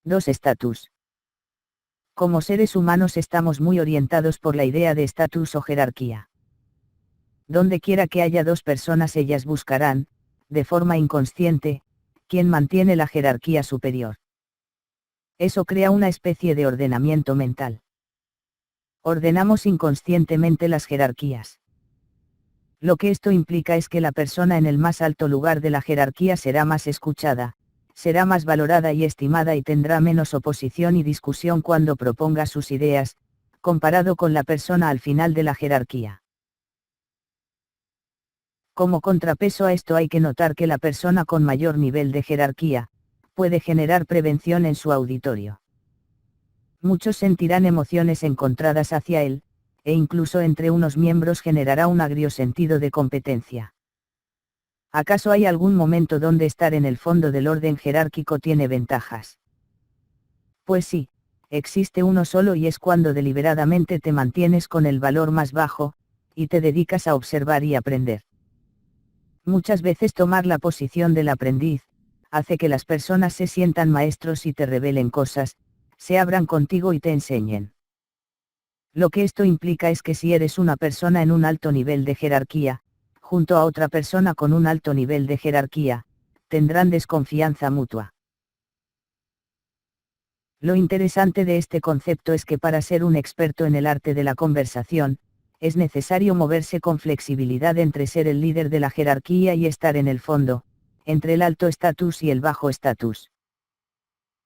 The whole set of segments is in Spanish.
2. Estatus. Como seres humanos estamos muy orientados por la idea de estatus o jerarquía. Donde quiera que haya dos personas, ellas buscarán, de forma inconsciente, quién mantiene la jerarquía superior. Eso crea una especie de ordenamiento mental. Ordenamos inconscientemente las jerarquías. Lo que esto implica es que la persona en el más alto lugar de la jerarquía será más escuchada, será más valorada y estimada y tendrá menos oposición y discusión cuando proponga sus ideas, comparado con la persona al final de la jerarquía. Como contrapeso a esto hay que notar que la persona con mayor nivel de jerarquía, puede generar prevención en su auditorio. Muchos sentirán emociones encontradas hacia él, e incluso entre unos miembros generará un agrio sentido de competencia. ¿Acaso hay algún momento donde estar en el fondo del orden jerárquico tiene ventajas? Pues sí, existe uno solo y es cuando deliberadamente te mantienes con el valor más bajo, y te dedicas a observar y aprender. Muchas veces tomar la posición del aprendiz, hace que las personas se sientan maestros y te revelen cosas, se abran contigo y te enseñen. Lo que esto implica es que si eres una persona en un alto nivel de jerarquía, junto a otra persona con un alto nivel de jerarquía, tendrán desconfianza mutua. Lo interesante de este concepto es que para ser un experto en el arte de la conversación, es necesario moverse con flexibilidad entre ser el líder de la jerarquía y estar en el fondo, entre el alto estatus y el bajo estatus.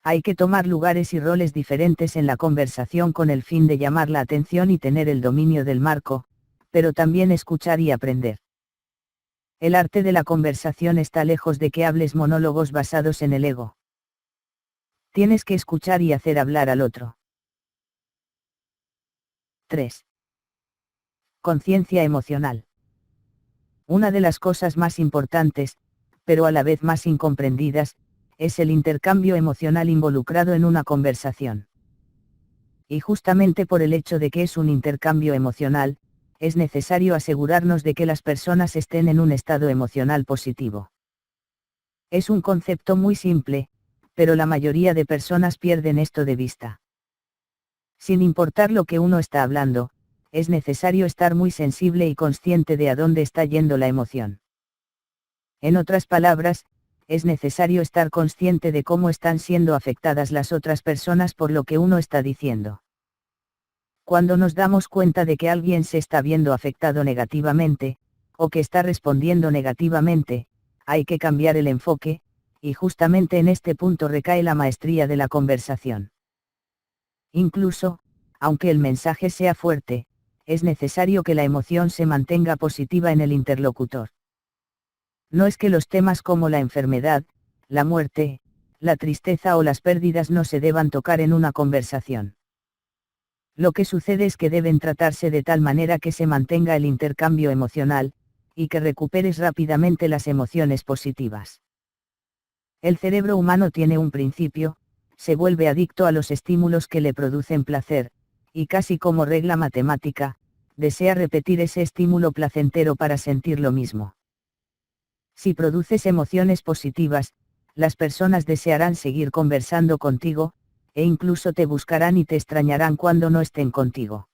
Hay que tomar lugares y roles diferentes en la conversación con el fin de llamar la atención y tener el dominio del marco, pero también escuchar y aprender. El arte de la conversación está lejos de que hables monólogos basados en el ego. Tienes que escuchar y hacer hablar al otro. 3. Conciencia emocional. Una de las cosas más importantes, pero a la vez más incomprendidas, es el intercambio emocional involucrado en una conversación. Y justamente por el hecho de que es un intercambio emocional, es necesario asegurarnos de que las personas estén en un estado emocional positivo. Es un concepto muy simple, pero la mayoría de personas pierden esto de vista. Sin importar lo que uno está hablando, es necesario estar muy sensible y consciente de a dónde está yendo la emoción. En otras palabras, es necesario estar consciente de cómo están siendo afectadas las otras personas por lo que uno está diciendo. Cuando nos damos cuenta de que alguien se está viendo afectado negativamente, o que está respondiendo negativamente, hay que cambiar el enfoque, y justamente en este punto recae la maestría de la conversación. Incluso, aunque el mensaje sea fuerte, es necesario que la emoción se mantenga positiva en el interlocutor. No es que los temas como la enfermedad, la muerte, la tristeza o las pérdidas no se deban tocar en una conversación. Lo que sucede es que deben tratarse de tal manera que se mantenga el intercambio emocional, y que recuperes rápidamente las emociones positivas. El cerebro humano tiene un principio, se vuelve adicto a los estímulos que le producen placer, y casi como regla matemática, desea repetir ese estímulo placentero para sentir lo mismo. Si produces emociones positivas, las personas desearán seguir conversando contigo, e incluso te buscarán y te extrañarán cuando no estén contigo.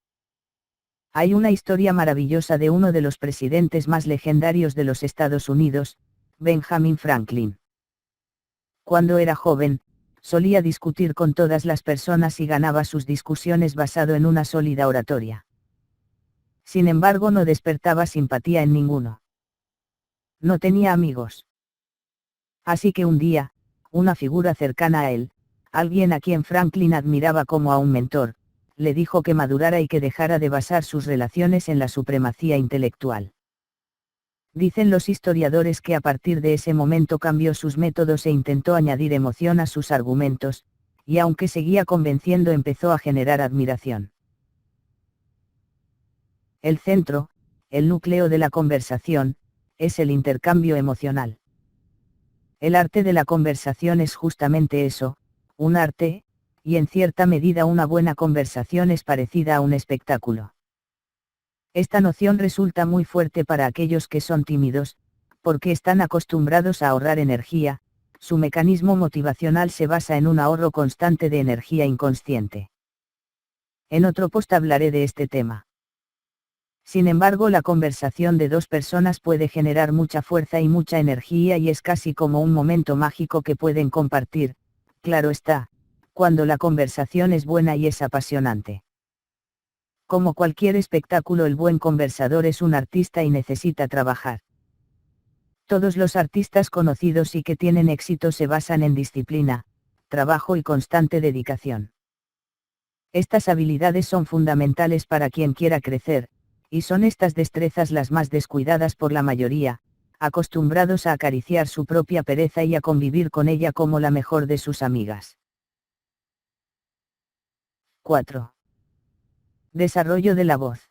Hay una historia maravillosa de uno de los presidentes más legendarios de los Estados Unidos, Benjamin Franklin. Cuando era joven, solía discutir con todas las personas y ganaba sus discusiones basado en una sólida oratoria. Sin embargo, no despertaba simpatía en ninguno. No tenía amigos. Así que un día, una figura cercana a él, alguien a quien Franklin admiraba como a un mentor, le dijo que madurara y que dejara de basar sus relaciones en la supremacía intelectual. Dicen los historiadores que a partir de ese momento cambió sus métodos e intentó añadir emoción a sus argumentos, y aunque seguía convenciendo empezó a generar admiración. El centro, el núcleo de la conversación, es el intercambio emocional. El arte de la conversación es justamente eso, un arte, y en cierta medida una buena conversación es parecida a un espectáculo. Esta noción resulta muy fuerte para aquellos que son tímidos, porque están acostumbrados a ahorrar energía, su mecanismo motivacional se basa en un ahorro constante de energía inconsciente. En otro post hablaré de este tema. Sin embargo, la conversación de dos personas puede generar mucha fuerza y mucha energía y es casi como un momento mágico que pueden compartir, claro está, cuando la conversación es buena y es apasionante. Como cualquier espectáculo, el buen conversador es un artista y necesita trabajar. Todos los artistas conocidos y que tienen éxito se basan en disciplina, trabajo y constante dedicación. Estas habilidades son fundamentales para quien quiera crecer, y son estas destrezas las más descuidadas por la mayoría, acostumbrados a acariciar su propia pereza y a convivir con ella como la mejor de sus amigas. 4. Desarrollo de la voz.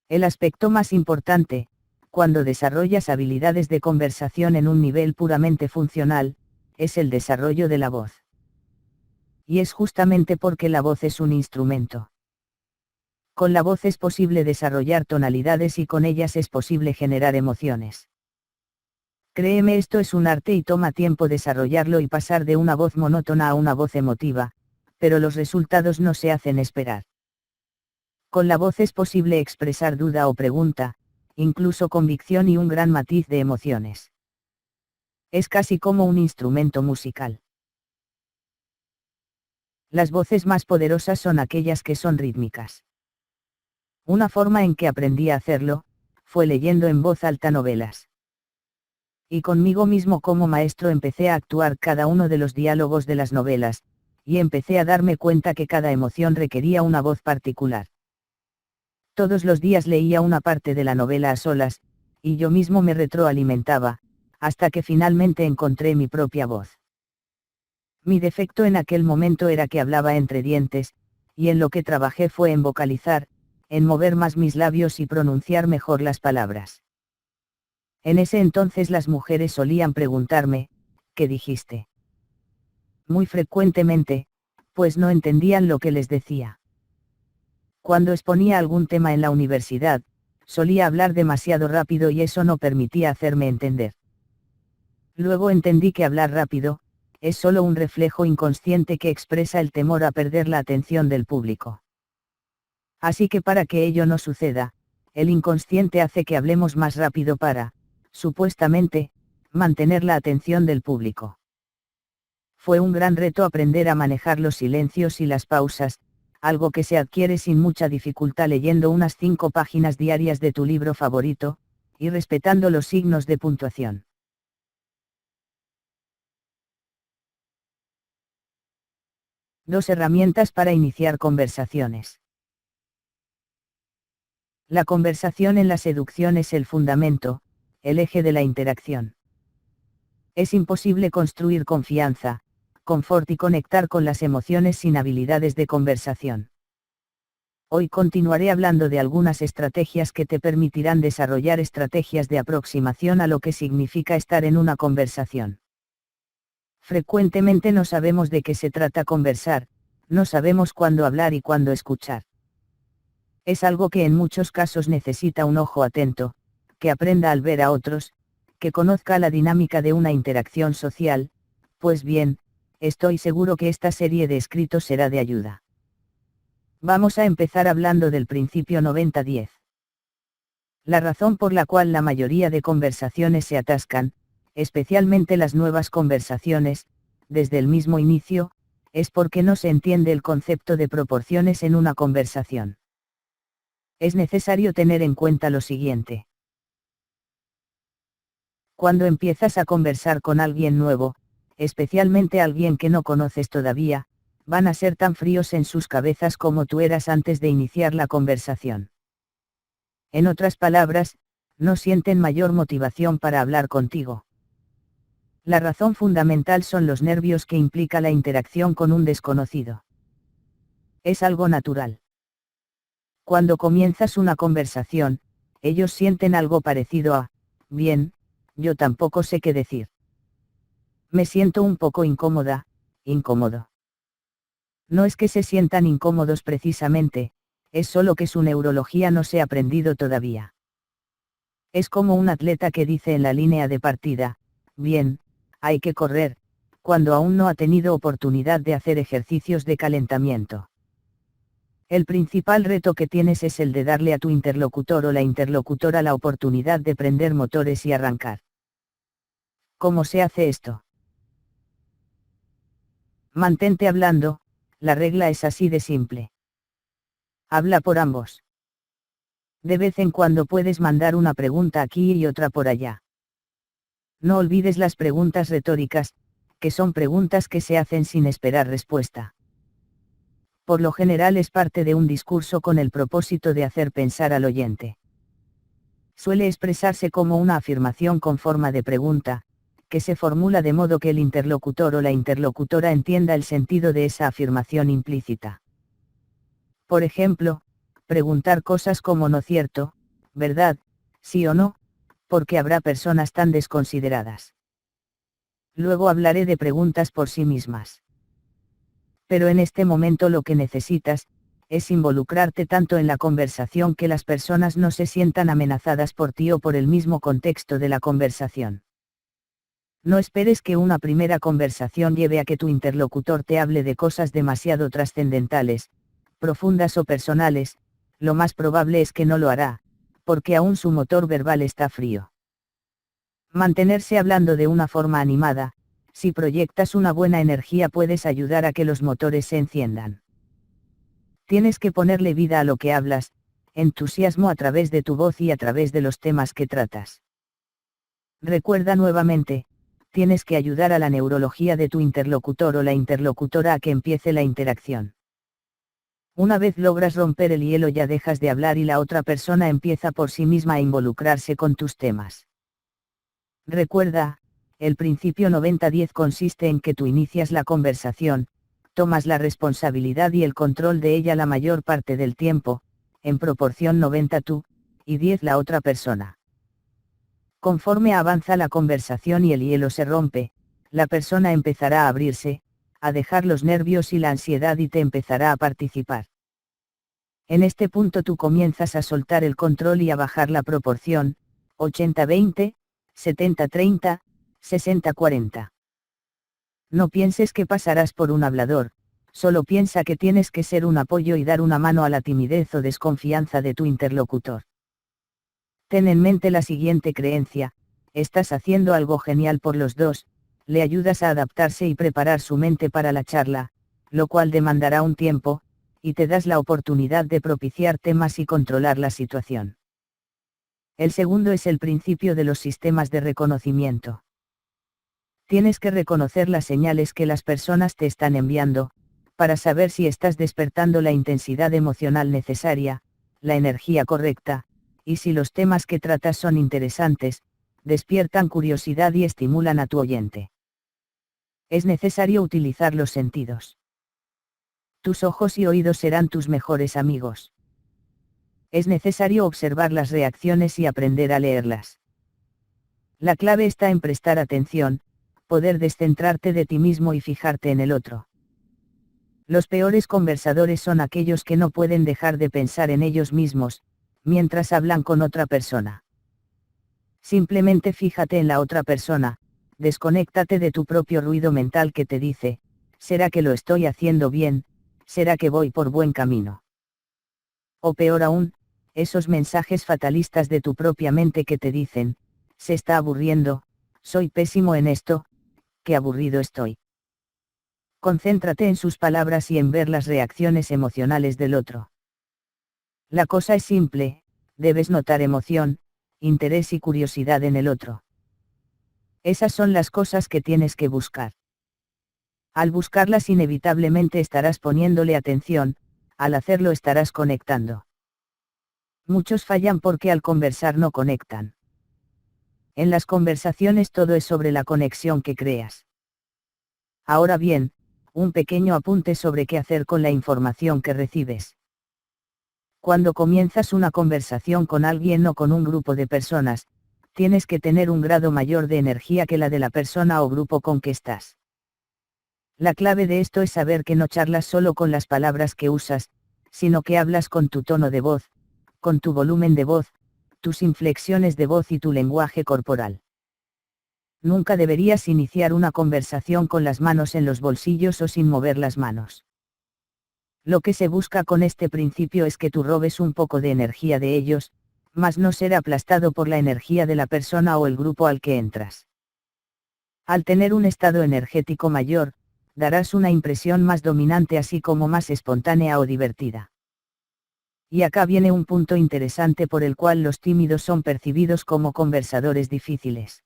El aspecto más importante, cuando desarrollas habilidades de conversación en un nivel puramente funcional, es el desarrollo de la voz. Y es justamente porque la voz es un instrumento. Con la voz es posible desarrollar tonalidades y con ellas es posible generar emociones. Créeme, esto es un arte y toma tiempo desarrollarlo y pasar de una voz monótona a una voz emotiva, pero los resultados no se hacen esperar. Con la voz es posible expresar duda o pregunta, incluso convicción y un gran matiz de emociones. Es casi como un instrumento musical. Las voces más poderosas son aquellas que son rítmicas. Una forma en que aprendí a hacerlo, fue leyendo en voz alta novelas. Y conmigo mismo como maestro empecé a actuar cada uno de los diálogos de las novelas, y empecé a darme cuenta que cada emoción requería una voz particular. Todos los días leía una parte de la novela a solas, y yo mismo me retroalimentaba, hasta que finalmente encontré mi propia voz. Mi defecto en aquel momento era que hablaba entre dientes, y en lo que trabajé fue en vocalizar, en mover más mis labios y pronunciar mejor las palabras. En ese entonces las mujeres solían preguntarme, ¿qué dijiste? Muy frecuentemente, pues no entendían lo que les decía. Cuando exponía algún tema en la universidad, solía hablar demasiado rápido y eso no permitía hacerme entender. Luego entendí que hablar rápido, es solo un reflejo inconsciente que expresa el temor a perder la atención del público. Así que para que ello no suceda, el inconsciente hace que hablemos más rápido para, supuestamente, mantener la atención del público. Fue un gran reto aprender a manejar los silencios y las pausas, algo que se adquiere sin mucha dificultad leyendo unas 5 páginas diarias de tu libro favorito, y respetando los signos de puntuación. Dos herramientas para iniciar conversaciones. La conversación en la seducción es el fundamento, el eje de la interacción. Es imposible construir confianza, confort y conectar con las emociones sin habilidades de conversación. Hoy continuaré hablando de algunas estrategias que te permitirán desarrollar estrategias de aproximación a lo que significa estar en una conversación. Frecuentemente no sabemos de qué se trata conversar, no sabemos cuándo hablar y cuándo escuchar. Es algo que en muchos casos necesita un ojo atento, que aprenda al ver a otros, que conozca la dinámica de una interacción social. Pues bien, estoy seguro que esta serie de escritos será de ayuda. Vamos a empezar hablando del principio 90-10. La razón por la cual la mayoría de conversaciones se atascan, especialmente las nuevas conversaciones, desde el mismo inicio, es porque no se entiende el concepto de proporciones en una conversación. Es necesario tener en cuenta lo siguiente. Cuando empiezas a conversar con alguien nuevo, especialmente alguien que no conoces todavía, van a ser tan fríos en sus cabezas como tú eras antes de iniciar la conversación. En otras palabras, no sienten mayor motivación para hablar contigo. La razón fundamental son los nervios que implica la interacción con un desconocido. Es algo natural. Cuando comienzas una conversación, ellos sienten algo parecido a, bien, yo tampoco sé qué decir. Me siento un poco incómoda, incómodo. No es que se sientan incómodos precisamente, es solo que su neurología no se ha aprendido todavía. Es como un atleta que dice en la línea de partida, bien, hay que correr, cuando aún no ha tenido oportunidad de hacer ejercicios de calentamiento. El principal reto que tienes es el de darle a tu interlocutor o la interlocutora la oportunidad de prender motores y arrancar. ¿Cómo se hace esto? Mantente hablando, la regla es así de simple. Habla por ambos. De vez en cuando puedes mandar una pregunta aquí y otra por allá. No olvides las preguntas retóricas, que son preguntas que se hacen sin esperar respuesta. Por lo general es parte de un discurso con el propósito de hacer pensar al oyente. Suele expresarse como una afirmación con forma de pregunta, que se formula de modo que el interlocutor o la interlocutora entienda el sentido de esa afirmación implícita. Por ejemplo, preguntar cosas como no cierto, verdad, sí o no, porque habrá personas tan desconsideradas. Luego hablaré de preguntas por sí mismas. Pero en este momento lo que necesitas, es involucrarte tanto en la conversación que las personas no se sientan amenazadas por ti o por el mismo contexto de la conversación. No esperes que una primera conversación lleve a que tu interlocutor te hable de cosas demasiado trascendentales, profundas o personales, lo más probable es que no lo hará, porque aún su motor verbal está frío. Mantenerse hablando de una forma animada, si proyectas una buena energía puedes ayudar a que los motores se enciendan. Tienes que ponerle vida a lo que hablas, entusiasmo a través de tu voz y a través de los temas que tratas. Recuerda nuevamente, tienes que ayudar a la neurología de tu interlocutor o la interlocutora a que empiece la interacción. Una vez logras romper el hielo ya dejas de hablar y la otra persona empieza por sí misma a involucrarse con tus temas. Recuerda, el principio 90-10 consiste en que tú inicias la conversación, tomas la responsabilidad y el control de ella la mayor parte del tiempo, en proporción 90 tú, y 10 la otra persona. Conforme avanza la conversación y el hielo se rompe, la persona empezará a abrirse, a dejar los nervios y la ansiedad y te empezará a participar. En este punto tú comienzas a soltar el control y a bajar la proporción, 80-20, 70-30, 60-40. No pienses que pasarás por un hablador, solo piensa que tienes que ser un apoyo y dar una mano a la timidez o desconfianza de tu interlocutor. Ten en mente la siguiente creencia: estás haciendo algo genial por los dos, le ayudas a adaptarse y preparar su mente para la charla, lo cual demandará un tiempo, y te das la oportunidad de propiciar temas y controlar la situación. El segundo es el principio de los sistemas de reconocimiento. Tienes que reconocer las señales que las personas te están enviando, para saber si estás despertando la intensidad emocional necesaria, la energía correcta, y si los temas que tratas son interesantes, despiertan curiosidad y estimulan a tu oyente. Es necesario utilizar los sentidos. Tus ojos y oídos serán tus mejores amigos. Es necesario observar las reacciones y aprender a leerlas. La clave está en prestar atención, poder descentrarte de ti mismo y fijarte en el otro. Los peores conversadores son aquellos que no pueden dejar de pensar en ellos mismos, mientras hablan con otra persona. Simplemente fíjate en la otra persona, desconéctate de tu propio ruido mental que te dice: ¿será que lo estoy haciendo bien? ¿Será que voy por buen camino? O peor aún, esos mensajes fatalistas de tu propia mente que te dicen: se está aburriendo, soy pésimo en esto, qué aburrido estoy. Concéntrate en sus palabras y en ver las reacciones emocionales del otro. La cosa es simple, debes notar emoción, interés y curiosidad en el otro. Esas son las cosas que tienes que buscar. Al buscarlas inevitablemente estarás poniéndole atención, al hacerlo estarás conectando. Muchos fallan porque al conversar no conectan. En las conversaciones todo es sobre la conexión que creas. Ahora bien, un pequeño apunte sobre qué hacer con la información que recibes. Cuando comienzas una conversación con alguien o con un grupo de personas, tienes que tener un grado mayor de energía que la de la persona o grupo con que estás. La clave de esto es saber que no charlas solo con las palabras que usas, sino que hablas con tu tono de voz, con tu volumen de voz, tus inflexiones de voz y tu lenguaje corporal. Nunca deberías iniciar una conversación con las manos en los bolsillos o sin mover las manos. Lo que se busca con este principio es que tú robes un poco de energía de ellos, mas no ser aplastado por la energía de la persona o el grupo al que entras. Al tener un estado energético mayor, darás una impresión más dominante así como más espontánea o divertida. Y acá viene un punto interesante por el cual los tímidos son percibidos como conversadores difíciles.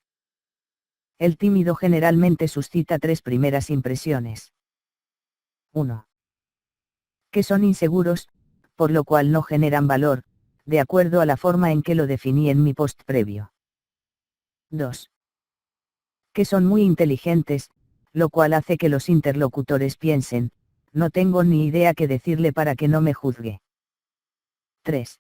El tímido generalmente suscita tres primeras impresiones. 1. Que son inseguros, por lo cual no generan valor, de acuerdo a la forma en que lo definí en mi post previo. 2. Que son muy inteligentes, lo cual hace que los interlocutores piensen, no tengo ni idea qué decirle para que no me juzgue. 3.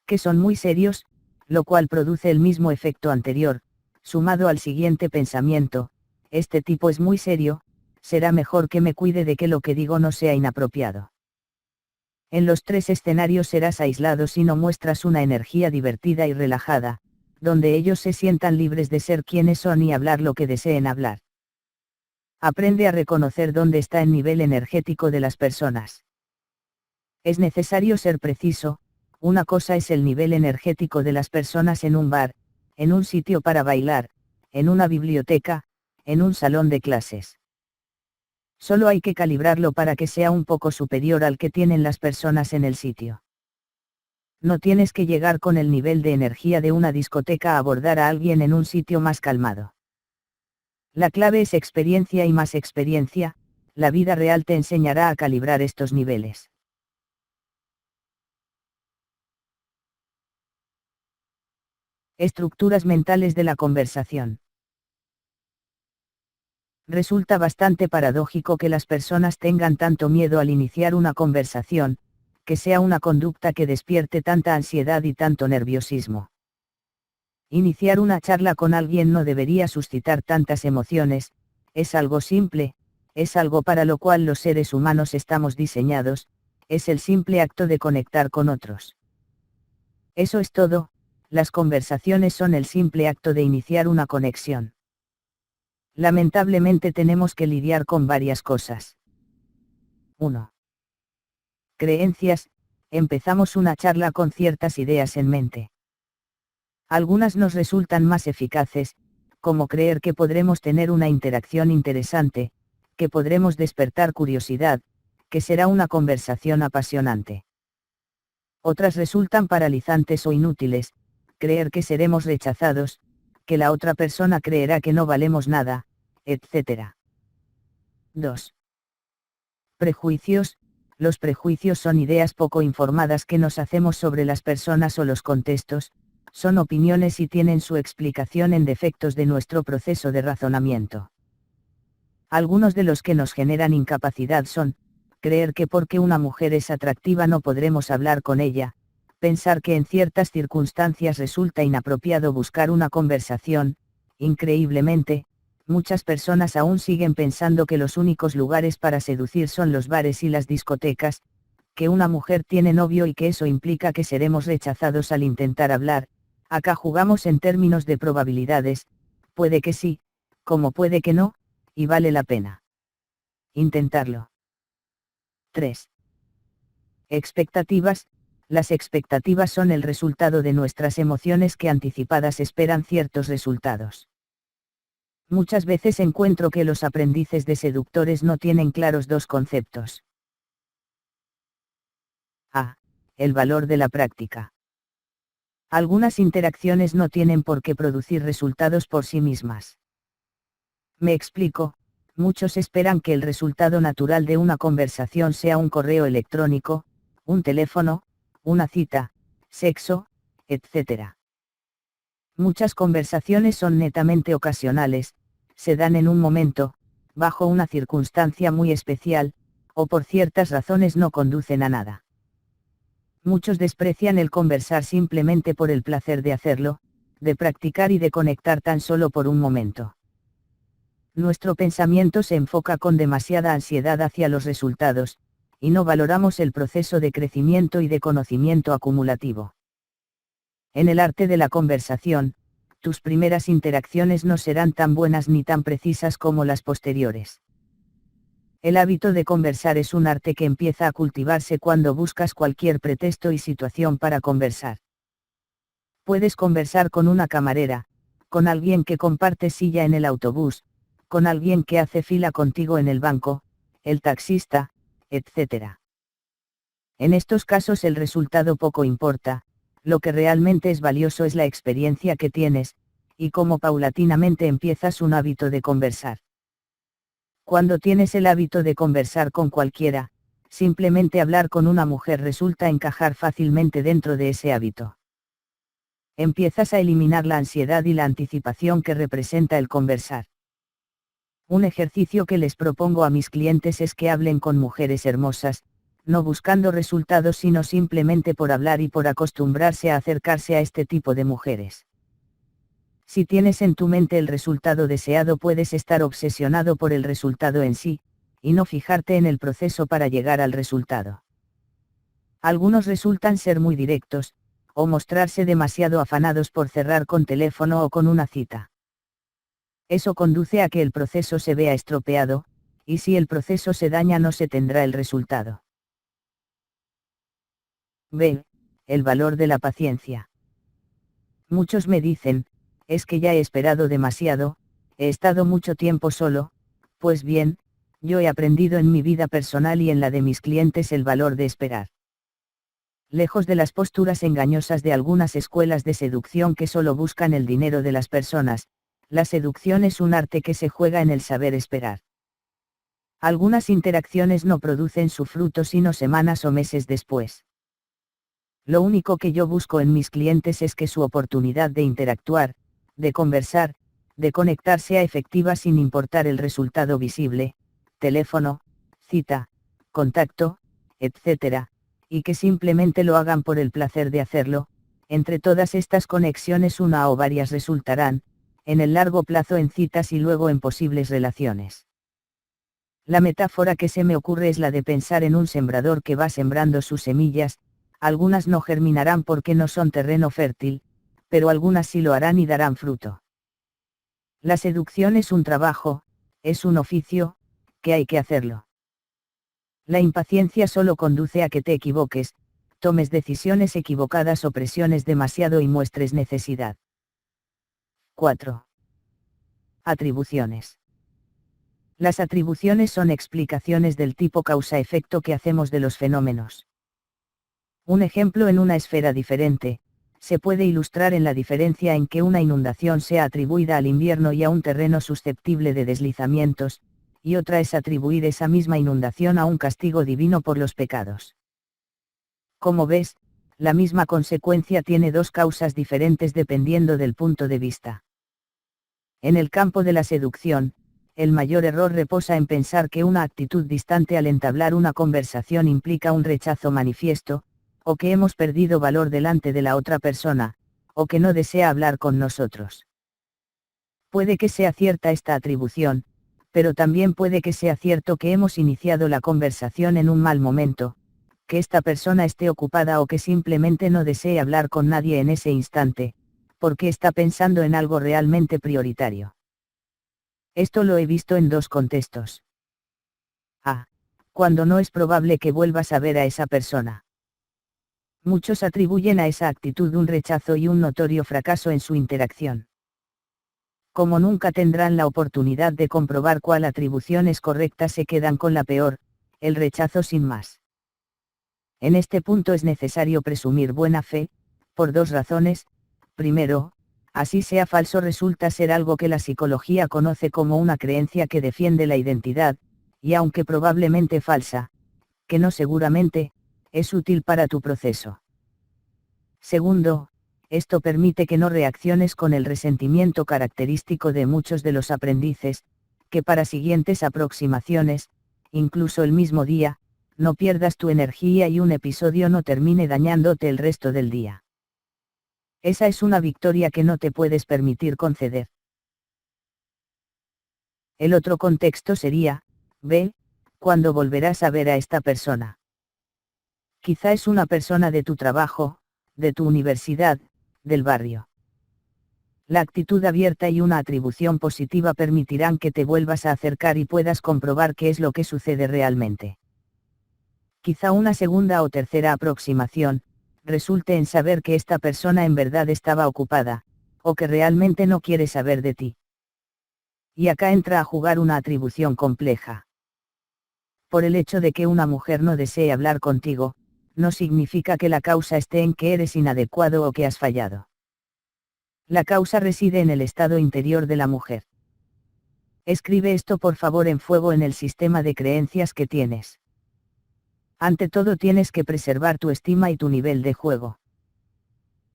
Que son muy serios, lo cual produce el mismo efecto anterior, sumado al siguiente pensamiento, este tipo es muy serio, será mejor que me cuide de que lo que digo no sea inapropiado. En los tres escenarios serás aislado si no muestras una energía divertida y relajada, donde ellos se sientan libres de ser quienes son y hablar lo que deseen hablar. Aprende a reconocer dónde está el nivel energético de las personas. Es necesario ser preciso, una cosa es el nivel energético de las personas en un bar, en un sitio para bailar, en una biblioteca, en un salón de clases. Solo hay que calibrarlo para que sea un poco superior al que tienen las personas en el sitio. No tienes que llegar con el nivel de energía de una discoteca a abordar a alguien en un sitio más calmado. La clave es experiencia y más experiencia, la vida real te enseñará a calibrar estos niveles. Estructuras mentales de la conversación. Resulta bastante paradójico que las personas tengan tanto miedo al iniciar una conversación, que sea una conducta que despierte tanta ansiedad y tanto nerviosismo. Iniciar una charla con alguien no debería suscitar tantas emociones, es algo simple, es algo para lo cual los seres humanos estamos diseñados, es el simple acto de conectar con otros. Eso es todo, las conversaciones son el simple acto de iniciar una conexión. Lamentablemente tenemos que lidiar con varias cosas. 1. Creencias, empezamos una charla con ciertas ideas en mente. Algunas nos resultan más eficaces, como creer que podremos tener una interacción interesante, que podremos despertar curiosidad, que será una conversación apasionante. Otras resultan paralizantes o inútiles, creer que seremos rechazados, que la otra persona creerá que no valemos nada, etc. 2. Prejuicios. Los prejuicios son ideas poco informadas que nos hacemos sobre las personas o los contextos, son opiniones y tienen su explicación en defectos de nuestro proceso de razonamiento. Algunos de los que nos generan incapacidad son, creer que porque una mujer es atractiva no podremos hablar con ella, pensar que en ciertas circunstancias resulta inapropiado buscar una conversación, increíblemente, muchas personas aún siguen pensando que los únicos lugares para seducir son los bares y las discotecas, que una mujer tiene novio y que eso implica que seremos rechazados al intentar hablar. Acá jugamos en términos de probabilidades, puede que sí, como puede que no, y vale la pena intentarlo. 3. Expectativas. Las expectativas son el resultado de nuestras emociones que anticipadas esperan ciertos resultados. Muchas veces encuentro que los aprendices de seductores no tienen claros dos conceptos. A. El valor de la práctica. Algunas interacciones no tienen por qué producir resultados por sí mismas. Me explico, muchos esperan que el resultado natural de una conversación sea un correo electrónico, un teléfono, una cita, sexo, etc. Muchas conversaciones son netamente ocasionales, se dan en un momento, bajo una circunstancia muy especial, o por ciertas razones no conducen a nada. Muchos desprecian el conversar simplemente por el placer de hacerlo, de practicar y de conectar tan solo por un momento. Nuestro pensamiento se enfoca con demasiada ansiedad hacia los resultados, y no valoramos el proceso de crecimiento y de conocimiento acumulativo. En el arte de la conversación, tus primeras interacciones no serán tan buenas ni tan precisas como las posteriores. El hábito de conversar es un arte que empieza a cultivarse cuando buscas cualquier pretexto y situación para conversar. Puedes conversar con una camarera, con alguien que comparte silla en el autobús, con alguien que hace fila contigo en el banco, el taxista, etc. En estos casos el resultado poco importa, lo que realmente es valioso es la experiencia que tienes, y cómo paulatinamente empiezas un hábito de conversar. Cuando tienes el hábito de conversar con cualquiera, simplemente hablar con una mujer resulta encajar fácilmente dentro de ese hábito. Empiezas a eliminar la ansiedad y la anticipación que representa el conversar. Un ejercicio que les propongo a mis clientes es que hablen con mujeres hermosas, no buscando resultados sino simplemente por hablar y por acostumbrarse a acercarse a este tipo de mujeres. Si tienes en tu mente el resultado deseado puedes estar obsesionado por el resultado en sí, y no fijarte en el proceso para llegar al resultado. Algunos resultan ser muy directos, o mostrarse demasiado afanados por cerrar con teléfono o con una cita. Eso conduce a que el proceso se vea estropeado, y si el proceso se daña no se tendrá el resultado. B. El valor de la paciencia. Muchos me dicen, es que ya he esperado demasiado, he estado mucho tiempo solo. Pues bien, yo he aprendido en mi vida personal y en la de mis clientes el valor de esperar. Lejos de las posturas engañosas de algunas escuelas de seducción que solo buscan el dinero de las personas, la seducción es un arte que se juega en el saber esperar. Algunas interacciones no producen su fruto sino semanas o meses después. Lo único que yo busco en mis clientes es que su oportunidad de interactuar, de conversar, de conectar sea efectiva sin importar el resultado visible, teléfono, cita, contacto, etc., y que simplemente lo hagan por el placer de hacerlo. Entre todas estas conexiones una o varias resultarán, en el largo plazo en citas y luego en posibles relaciones. La metáfora que se me ocurre es la de pensar en un sembrador que va sembrando sus semillas. Algunas no germinarán porque no son terreno fértil, pero algunas sí lo harán y darán fruto. La seducción es un trabajo, es un oficio, que hay que hacerlo. La impaciencia solo conduce a que te equivoques, tomes decisiones equivocadas o presiones demasiado y muestres necesidad. 4. Atribuciones. Las atribuciones son explicaciones del tipo causa-efecto que hacemos de los fenómenos. Un ejemplo en una esfera diferente, se puede ilustrar en la diferencia en que una inundación sea atribuida al invierno y a un terreno susceptible de deslizamientos, y otra es atribuir esa misma inundación a un castigo divino por los pecados. Como ves, la misma consecuencia tiene dos causas diferentes dependiendo del punto de vista. En el campo de la seducción, el mayor error reposa en pensar que una actitud distante al entablar una conversación implica un rechazo manifiesto, o que hemos perdido valor delante de la otra persona, o que no desea hablar con nosotros. Puede que sea cierta esta atribución, pero también puede que sea cierto que hemos iniciado la conversación en un mal momento, que esta persona esté ocupada o que simplemente no desee hablar con nadie en ese instante, porque está pensando en algo realmente prioritario. Esto lo he visto en dos contextos. A. Cuando no es probable que vuelvas a ver a esa persona. Muchos atribuyen a esa actitud un rechazo y un notorio fracaso en su interacción. Como nunca tendrán la oportunidad de comprobar cuál atribución es correcta, se quedan con la peor, el rechazo sin más. En este punto es necesario presumir buena fe, por dos razones. Primero, así sea falso resulta ser algo que la psicología conoce como una creencia que defiende la identidad, y aunque probablemente falsa, que no seguramente, es útil para tu proceso. Segundo, esto permite que no reacciones con el resentimiento característico de muchos de los aprendices, que para siguientes aproximaciones, incluso el mismo día, no pierdas tu energía y un episodio no termine dañándote el resto del día. Esa es una victoria que no te puedes permitir conceder. El otro contexto sería, B, cuando volverás a ver a esta persona. Quizá es una persona de tu trabajo, de tu universidad, del barrio. La actitud abierta y una atribución positiva permitirán que te vuelvas a acercar y puedas comprobar qué es lo que sucede realmente. Quizá una segunda o tercera aproximación resulte en saber que esta persona en verdad estaba ocupada, o que realmente no quiere saber de ti. Y acá entra a jugar una atribución compleja. Por el hecho de que una mujer no desee hablar contigo, no significa que la causa esté en que eres inadecuado o que has fallado. La causa reside en el estado interior de la mujer. Escribe esto por favor en fuego en el sistema de creencias que tienes. Ante todo tienes que preservar tu estima y tu nivel de juego.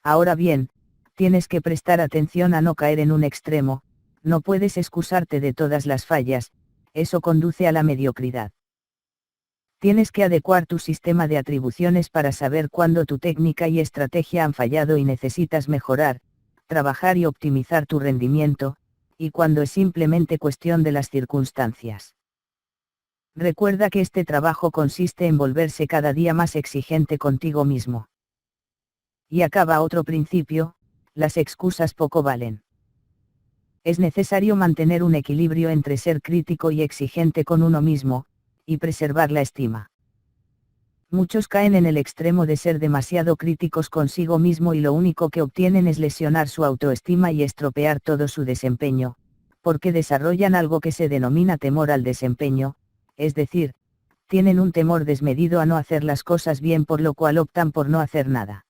Ahora bien, tienes que prestar atención a no caer en un extremo, no puedes excusarte de todas las fallas, eso conduce a la mediocridad. Tienes que adecuar tu sistema de atribuciones para saber cuándo tu técnica y estrategia han fallado y necesitas mejorar, trabajar y optimizar tu rendimiento, y cuando es simplemente cuestión de las circunstancias. Recuerda que este trabajo consiste en volverse cada día más exigente contigo mismo. Y acaba otro principio, las excusas poco valen. Es necesario mantener un equilibrio entre ser crítico y exigente con uno mismo, y preservar la estima. Muchos caen en el extremo de ser demasiado críticos consigo mismo y lo único que obtienen es lesionar su autoestima y estropear todo su desempeño, porque desarrollan algo que se denomina temor al desempeño, es decir, tienen un temor desmedido a no hacer las cosas bien por lo cual optan por no hacer nada.